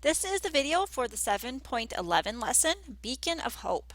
This is the video for the 7.11 lesson, Beacon of Hope.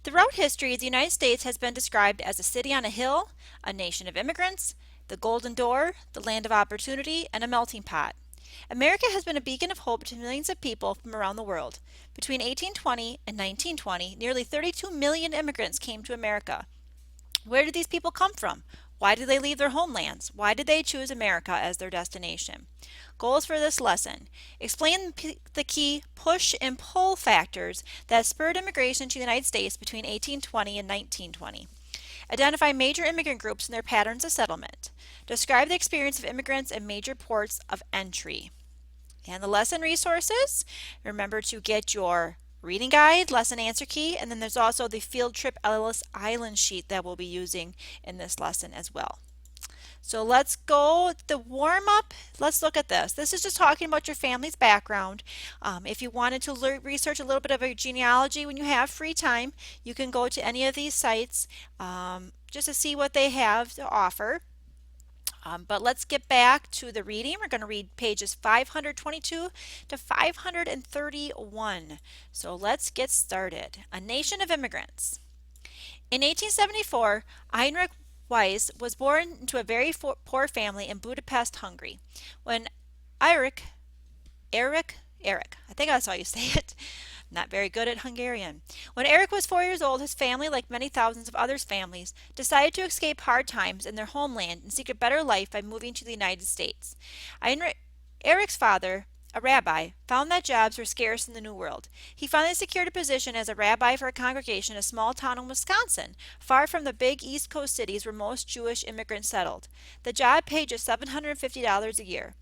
Throughout history, the United States has been described as a city on a hill, a nation of immigrants, the golden door, the land of opportunity, and a melting pot. America has been a beacon of hope to millions of people from around the world. Between 1820 and 1920, nearly 32 million immigrants came to America. Where did these people come from? Why did they leave their homelands? Why did they choose America as their destination? Goals for this lesson. Explain the key push and pull factors that spurred immigration to the United States between 1820 and 1920. Identify major immigrant groups and their patterns of settlement. Describe the experience of immigrants in major ports of entry. And the lesson resources. Remember to get your reading guide, lesson answer key, and then there's also the field trip Ellis Island sheet that we'll be using in this lesson as well. So let's go the warm up. Let's look at this. This is just talking about your family's background. If you wanted to research a little bit of a genealogy when you have free time, you can go to any of these sites just to see what they have to offer. But let's get back to the reading. We're going to read pages 522 to 531. So let's get started. A Nation of Immigrants. In 1874, Heinrich Weiss was born into a very poor family in Budapest, Hungary. When Eric, I think that's how you say it. Not very good at Hungarian. When Eric was 4 years old, his family, like many thousands of others' families, decided to escape hard times in their homeland and seek a better life by moving to the United States. Eric's father, a rabbi, found that jobs were scarce in the New World. He finally secured a position as a rabbi for a congregation in a small town in Wisconsin, far from the big East Coast cities where most Jewish immigrants settled. The job paid just $750 a year.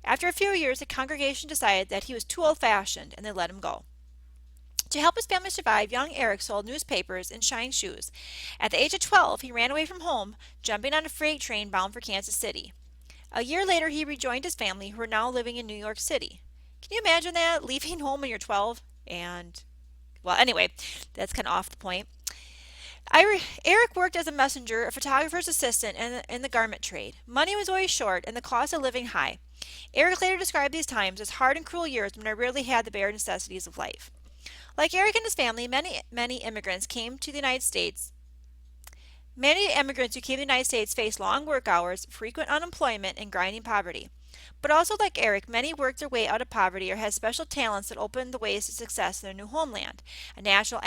After a few years, the congregation decided that he was too old-fashioned, and they let him go. To help his family survive, young Eric sold newspapers and shine shoes. At the age of 12, he ran away from home, jumping on a freight train bound for Kansas City. A year later, he rejoined his family, who are now living in New York City. Can you imagine that? Leaving home when you're 12? Well, anyway, that's kind of off the point. Eric worked as a messenger, a photographer's assistant, in the garment trade. Money was always short, and the cost of living high. Eric later described these times as hard and cruel years when I rarely had the bare necessities of life. Like Eric and his family, many immigrants came to the United States. Many immigrants who came to the United States faced long work hours, frequent unemployment, and grinding poverty. But also like Eric, many worked their way out of poverty or had special talents that opened the ways to success in their new homeland. A natural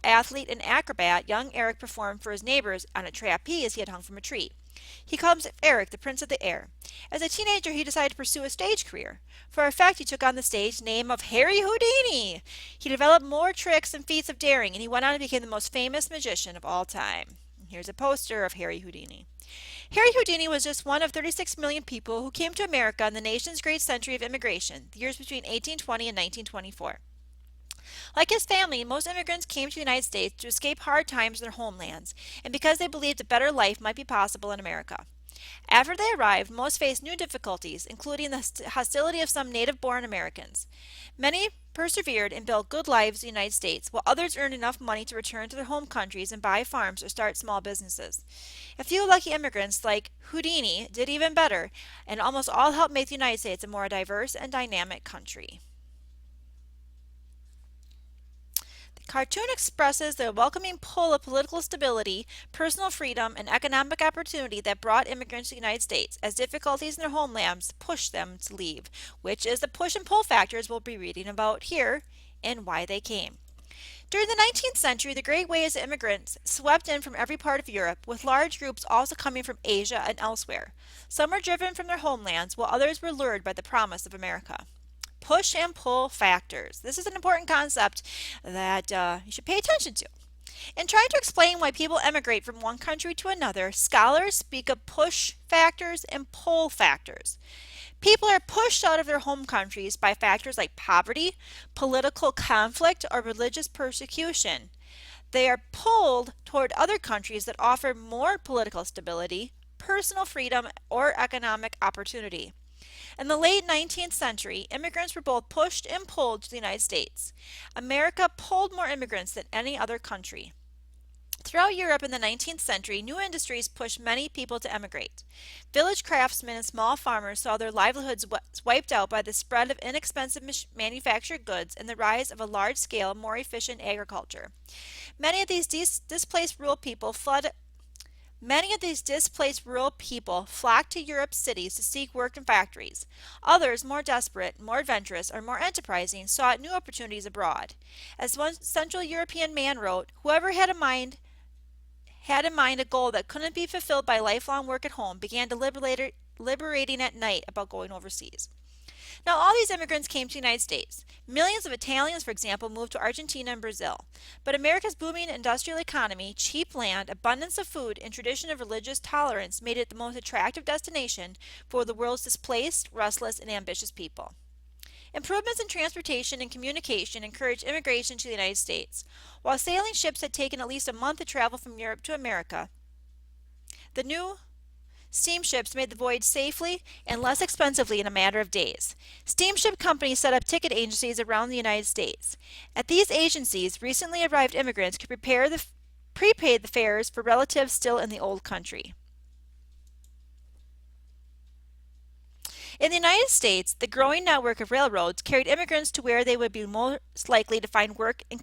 athlete and acrobat, young Eric performed for his neighbors on a trapeze he had hung from a tree. He called himself Eric, the Prince of the Air. As a teenager, he decided to pursue a stage career. For effect, he took on the stage name of Harry Houdini. He developed more tricks and feats of daring, and he went on to become the most famous magician of all time. Here's a poster of Harry Houdini. Harry Houdini was just one of 36 million people who came to America in the nation's great century of immigration, the years between 1820 and 1924. Like his family, most immigrants came to the United States to escape hard times in their homelands, and because they believed a better life might be possible in America. After they arrived, most faced new difficulties, including the hostility of some native-born Americans. Many persevered and built good lives in the United States, while others earned enough money to return to their home countries and buy farms or start small businesses. A few lucky immigrants, like Houdini, did even better, and almost all helped make the United States a more diverse and dynamic country. Cartoon expresses the welcoming pull of political stability, personal freedom, and economic opportunity that brought immigrants to the United States, as difficulties in their homelands pushed them to leave, which is the push and pull factors we'll be reading about here and why they came. During the 19th century, the great waves of immigrants swept in from every part of Europe, with large groups also coming from Asia and elsewhere. Some were driven from their homelands, while others were lured by the promise of America. Push and pull factors. This is an important concept that you should pay attention to. In trying to explain why people emigrate from one country to another, scholars speak of push factors and pull factors. People are pushed out of their home countries by factors like poverty, political conflict, or religious persecution. They are pulled toward other countries that offer more political stability, personal freedom, or economic opportunity. In the late 19th century, immigrants were both pushed and pulled to the United States. America pulled more immigrants than any other country. Throughout Europe in the 19th century, new industries pushed many people to emigrate. Village craftsmen and small farmers saw their livelihoods wiped out by the spread of inexpensive manufactured goods and the rise of a large scale, more efficient agriculture. Many of these displaced rural people flocked to Europe's cities to seek work in factories. Others, more desperate, more adventurous, or more enterprising, sought new opportunities abroad. As one Central European man wrote, whoever had in mind a goal that couldn't be fulfilled by lifelong work at home began deliberating at night about going overseas. Now, all these immigrants came to the United States. Millions of Italians, for example, moved to Argentina and Brazil. But America's booming industrial economy, cheap land, abundance of food, and tradition of religious tolerance made it the most attractive destination for the world's displaced, restless, and ambitious people. Improvements in transportation and communication encouraged immigration to the United States. While sailing ships had taken at least a month to travel from Europe to America, the new steamships made the voyage safely and less expensively in a matter of days. Steamship companies set up ticket agencies around the United States. At these agencies, recently arrived immigrants could prepay the fares for relatives still in the old country. In the United States, the growing network of railroads carried immigrants to where they would be most likely to find work in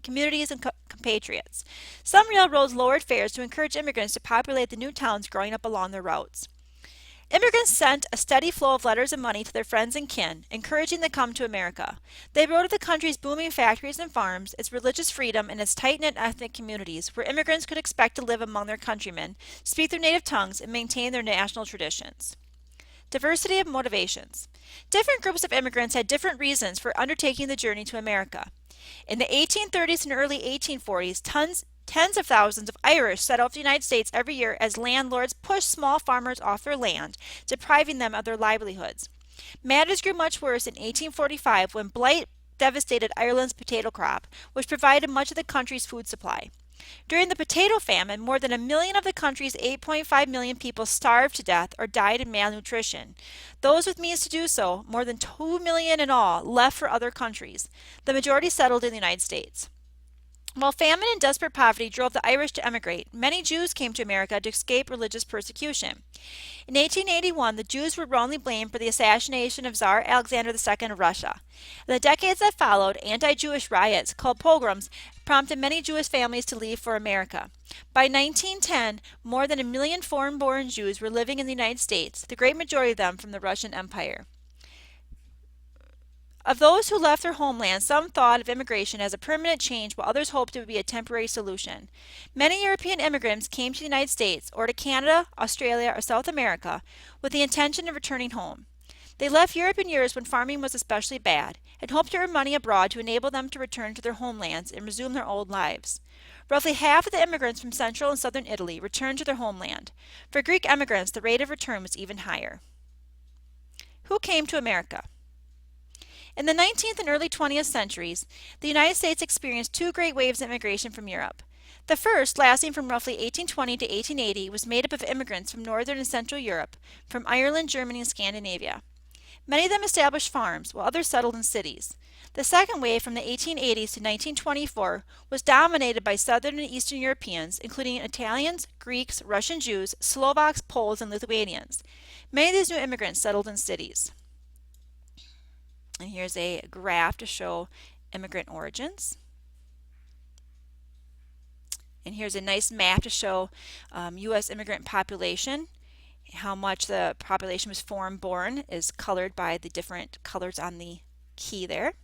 communities and compatriots. Some railroads lowered fares to encourage immigrants to populate the new towns growing up along their routes. Immigrants sent a steady flow of letters and money to their friends and kin, encouraging them to come to America. They wrote of the country's booming factories and farms, its religious freedom, and its tight-knit ethnic communities where immigrants could expect to live among their countrymen, speak their native tongues, and maintain their national traditions. Diversity of motivations. Different groups of immigrants had different reasons for undertaking the journey to America. In the 1830s and early 1840s, tens of thousands of Irish settled the United States every year as landlords pushed small farmers off their land, depriving them of their livelihoods. Matters grew much worse in 1845 when blight devastated Ireland's potato crop, which provided much of the country's food supply. During the potato famine, more than 1 million of the country's 8.5 million people starved to death or died of malnutrition. Those with means to do so, more than 2 million in all, left for other countries. The majority settled in the United States. While famine and desperate poverty drove the Irish to emigrate, many Jews came to America to escape religious persecution. In 1881, the Jews were wrongly blamed for the assassination of Tsar Alexander II of Russia. In the decades that followed, anti-Jewish riots, called pogroms, prompted many Jewish families to leave for America. By 1910, more than 1 million foreign-born Jews were living in the United States, the great majority of them from the Russian Empire. Of those who left their homeland, some thought of immigration as a permanent change while others hoped it would be a temporary solution. Many European immigrants came to the United States or to Canada, Australia, or South America with the intention of returning home. They left Europe in years when farming was especially bad and hoped to earn money abroad to enable them to return to their homelands and resume their old lives. Roughly half of the immigrants from central and southern Italy returned to their homeland. For Greek immigrants, the rate of return was even higher. Who came to America? In the 19th and early 20th centuries, the United States experienced two great waves of immigration from Europe. The first, lasting from roughly 1820 to 1880, was made up of immigrants from northern and central Europe, from Ireland, Germany, and Scandinavia. Many of them established farms, while others settled in cities. The second wave from the 1880s to 1924 was dominated by southern and eastern Europeans, including Italians, Greeks, Russian Jews, Slovaks, Poles, and Lithuanians. Many of these new immigrants settled in cities. And here's a graph to show immigrant origins. And here's a nice map to show U.S. immigrant population. How much the population was foreign-born is colored by the different colors on the key there.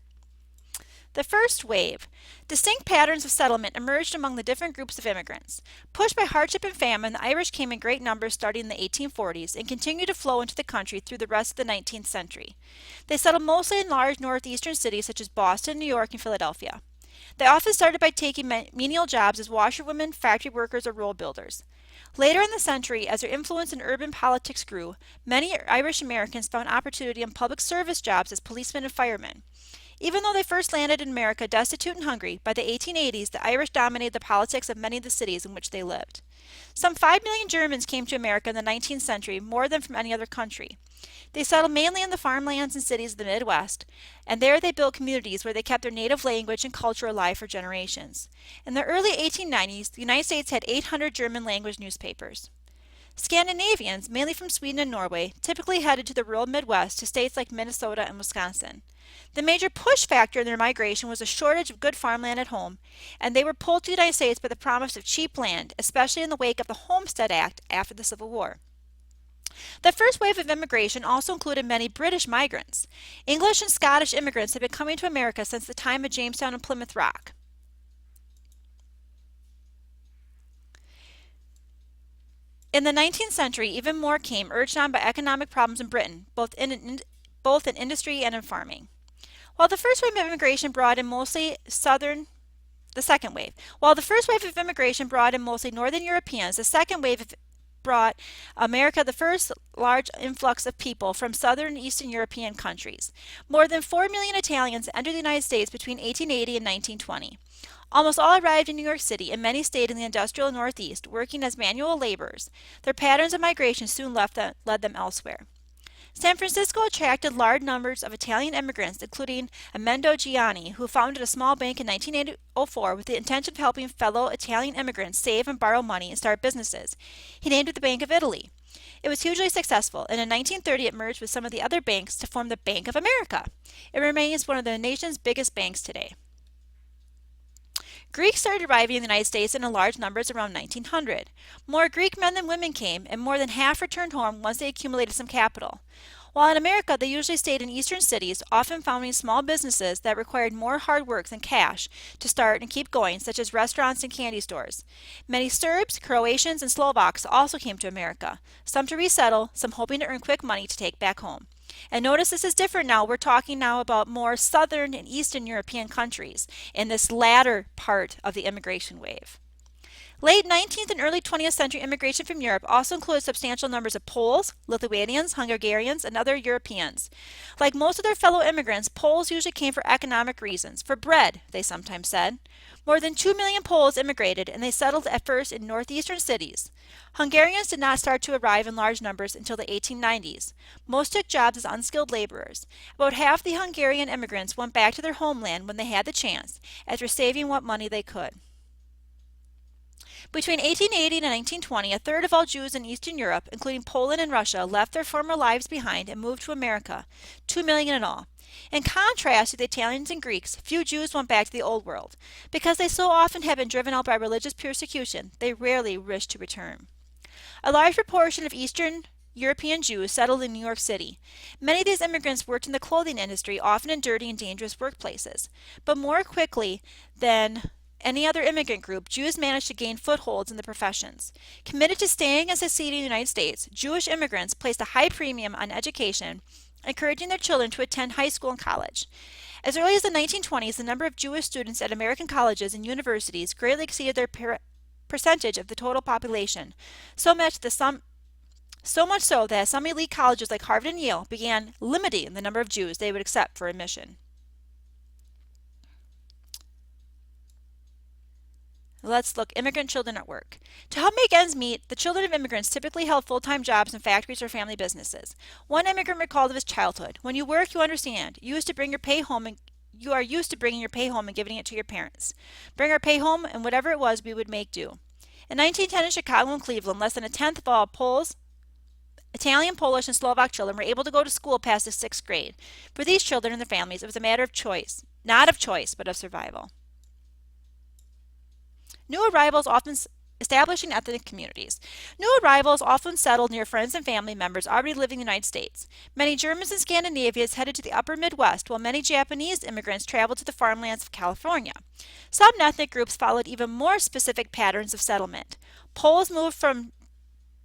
The first wave. Distinct patterns of settlement emerged among the different groups of immigrants. Pushed by hardship and famine, the Irish came in great numbers starting in the 1840s and continued to flow into the country through the rest of the 19th century. They settled mostly in large northeastern cities such as Boston, New York, and Philadelphia. They often started by taking menial jobs as washerwomen, factory workers, or road builders. Later in the century, as their influence in urban politics grew, many Irish Americans found opportunity in public service jobs as policemen and firemen. Even though they first landed in America destitute and hungry, by the 1880s the Irish dominated the politics of many of the cities in which they lived. Some 5 million Germans came to America in the 19th century, more than from any other country. They settled mainly in the farmlands and cities of the Midwest, and there they built communities where they kept their native language and culture alive for generations. In the early 1890s, the United States had 800 German language newspapers. Scandinavians, mainly from Sweden and Norway, typically headed to the rural Midwest to states like Minnesota and Wisconsin. The major push factor in their migration was a shortage of good farmland at home, and they were pulled to the United States by the promise of cheap land, especially in the wake of the Homestead Act after the Civil War. The first wave of immigration also included many British migrants. English and Scottish immigrants had been coming to America since the time of Jamestown and Plymouth Rock. In the 19th century, even more came, urged on by economic problems in Britain, both in industry and in farming. While the first wave of immigration brought in mostly the second wave. While the first wave of immigration brought in mostly northern Europeans, the second wave brought America the first large influx of people from southern and eastern European countries. More than 4 million Italians entered the United States between 1880 and 1920. Almost all arrived in New York City, and many stayed in the industrial Northeast, working as manual laborers. Their patterns of migration soon led them elsewhere. San Francisco attracted large numbers of Italian immigrants, including Amendo Gianni, who founded a small bank in 1904 with the intention of helping fellow Italian immigrants save and borrow money and start businesses. He named it the Bank of Italy. It was hugely successful, and in 1930 it merged with some of the other banks to form the Bank of America. It remains one of the nation's biggest banks today. Greeks started arriving in the United States in large numbers around 1900. More Greek men than women came, and more than half returned home once they accumulated some capital. While in America, they usually stayed in eastern cities, often founding small businesses that required more hard work than cash to start and keep going, such as restaurants and candy stores. Many Serbs, Croatians, and Slovaks also came to America, some to resettle, some hoping to earn quick money to take back home. And notice this is different now. We're talking now about more southern and eastern European countries in this latter part of the immigration wave. Late 19th and early 20th century immigration from Europe also included substantial numbers of Poles, Lithuanians, Hungarians, and other Europeans. Like most of their fellow immigrants, Poles usually came for economic reasons, for bread, they sometimes said. More than 2 million Poles immigrated, and they settled at first in northeastern cities. Hungarians did not start to arrive in large numbers until the 1890s. Most took jobs as unskilled laborers. About half the Hungarian immigrants went back to their homeland when they had the chance, after saving what money they could. Between 1880 and 1920, a third of all Jews in Eastern Europe, including Poland and Russia, left their former lives behind and moved to America, 2 million in all. In contrast to the Italians and Greeks, few Jews went back to the Old World. Because they so often had been driven out by religious persecution, they rarely wished to return. A large proportion of Eastern European Jews settled in New York City. Many of these immigrants worked in the clothing industry, often in dirty and dangerous workplaces. But more quickly than any other immigrant group, Jews managed to gain footholds in the professions. Committed to staying and succeeding in the United States, Jewish immigrants placed a high premium on education, encouraging their children to attend high school and college. As early as the 1920s, the number of Jewish students at American colleges and universities greatly exceeded their percentage of the total population, so much so that some elite colleges like Harvard and Yale began limiting the number of Jews they would accept for admission. Let's look immigrant children at work. To help make ends meet, the children of immigrants typically held full-time jobs in factories or family businesses. One immigrant recalled of his childhood, "When you work, you understand. You used to bring your pay home and you are used to bringing your pay home and giving it to your parents. Bring our pay home, and whatever it was, we would make do." In 1910 in Chicago and Cleveland, less than a tenth of all Italian, Polish, and Slovak children were able to go to school past the 6th grade. For these children and their families, it was a matter of choice. Not of choice, but of survival. New arrivals often establishing ethnic communities. New arrivals often settled near friends and family members already living in the United States. Many Germans and Scandinavians headed to the upper Midwest, while many Japanese immigrants traveled to the farmlands of California. Some ethnic groups followed even more specific patterns of settlement. Poles moved from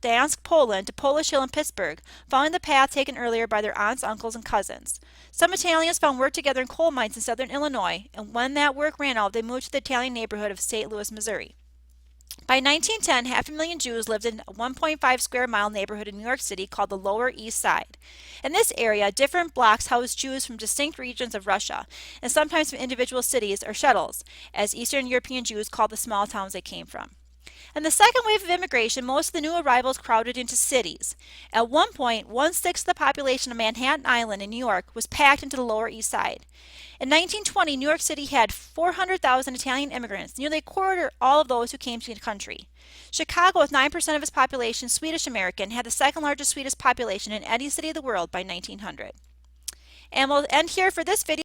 Dansk, Poland to Polish Hill in Pittsburgh, following the path taken earlier by their aunts, uncles, and cousins. Some Italians found work together in coal mines in southern Illinois, and when that work ran out, they moved to the Italian neighborhood of St. Louis, Missouri. By 1910, 500,000 Jews lived in a 1.5 square mile neighborhood in New York City called the Lower East Side. In this area, different blocks housed Jews from distinct regions of Russia, and sometimes from individual cities or shuttles, as Eastern European Jews called the small towns they came from. In the second wave of immigration, most of the new arrivals crowded into cities. At one point, one-sixth of the population of Manhattan Island in New York was packed into the Lower East Side. In 1920, New York City had 400,000 Italian immigrants, nearly a quarter all of those who came to the country. Chicago, with 9% of its population Swedish American, had the second largest Swedish population in any city of the world by 1900. And we'll end here for this video.